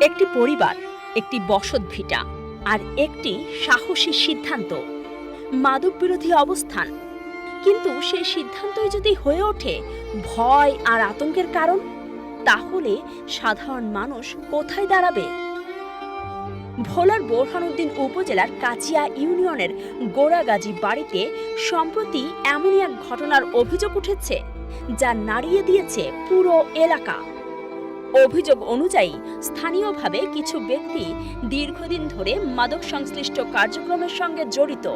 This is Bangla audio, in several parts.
একটি পরিবার, একটি বসতভিটা আর একটি সাহসী সিদ্ধান্ত, মাদক বিরোধী অবস্থান। কিন্তু সেই সিদ্ধান্তই যদি হয়ে ওঠে ভয় আর আতঙ্কের কারণ, তাহলে সাধারণ মানুষ কোথায় দাঁড়াবে? ভোলার বোরহানউদ্দিন উপজেলার কাচিয়া ইউনিয়নের গোড়াগাজী বাড়িতে সম্প্রতি এমনই এক ঘটনার অভিযোগ উঠেছে যা নাড়িয়ে দিয়েছে পুরো এলাকা। অভিযোগ অনুযায়ী স্থানীয়ভাবে কিছু ব্যক্তি দীর্ঘদিন ধরে মাদক সংশ্লিষ্ট কার্যক্রমের সঙ্গে জড়িত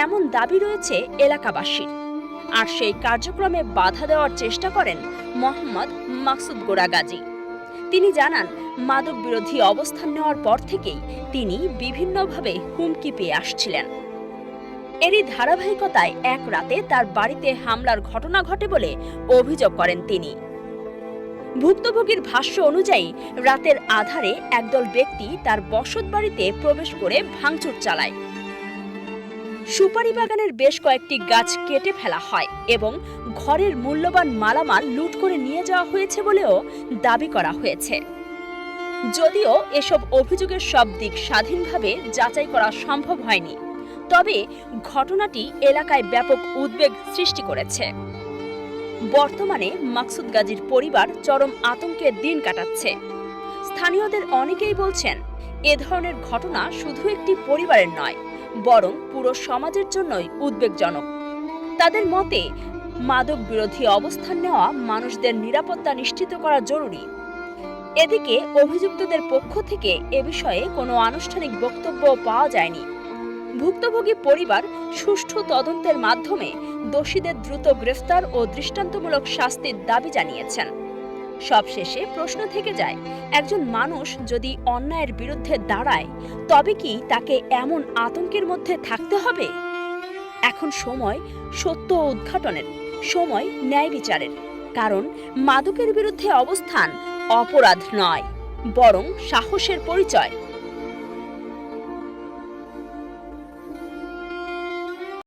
এমন দাবি রয়েছে এলাকাবাসীর। আর সেই কার্যক্রমে বাধা দেওয়ার চেষ্টা করেন মোহাম্মদ মাকসুদ গোড়াগাজী। তিনি জানান, মাদক বিরোধী অবস্থান নেওয়ার পর থেকেই তিনি বিভিন্নভাবে হুমকি পেয়ে আসছিলেন। এরই ধারাবাহিকতায় এক রাতে তার বাড়িতে হামলার ঘটনা ঘটে বলে অভিযোগ করেন তিনি। ভুক্তভোগীর ভাষ্য অনুযায়ী রাতের আধারে একদল ব্যক্তি তার বসত বাড়িতে প্রবেশ করে ভাঙচুর চালায়। সুপারি বাগানের বেশ কয়েকটি গাছ কেটে ফেলা হয় এবং ঘরের মূল্যবান মালামাল লুট করে নিয়ে যাওয়া হয়েছে বলেও দাবি করা হয়েছে। যদিও এসব অভিযোগের সব দিক স্বাধীনভাবে যাচাই করা সম্ভব হয়নি, তবে ঘটনাটি এলাকায় ব্যাপক উদ্বেগ সৃষ্টি করেছে। বর্তমানে মাকসুদ গাজীর পরিবার চরম আতঙ্কে দিন কাটাচ্ছে। স্থানীয়দের অনেকেই বলছেন, এ ধরনের ঘটনা শুধু একটি পরিবারের নয়, বরং পুরো সমাজের জন্যই উদ্বেগজনক। তাদের মতে, মাদক বিরোধী অবস্থান নেওয়া মানুষদের নিরাপত্তা নিশ্চিত করা জরুরি। এদিকে অভিযুক্তদের পক্ষ থেকে এ বিষয়ে কোনো আনুষ্ঠানিক বক্তব্য পাওয়া যায়নি। ভুক্তভোগী পরিবার সুষ্ঠু তদন্তের মাধ্যমে দোষীদের দ্রুত গ্রেফতার ও দৃষ্টান্তমূলক শাস্তির দাবি জানিয়েছেন। সবশেষে প্রশ্ন থেকে যায়, একজন মানুষ যদি অন্যায়ের বিরুদ্ধে দাঁড়ায়, তবে কি তাকে এমন আতঙ্কের মধ্যে থাকতে হবে? এখন সময় সত্য উদ্ঘাটনের, সময় ন্যায় বিচারের। কারণ মাদকের বিরুদ্ধে অবস্থান অপরাধ নয়, বরং সাহসের পরিচয়।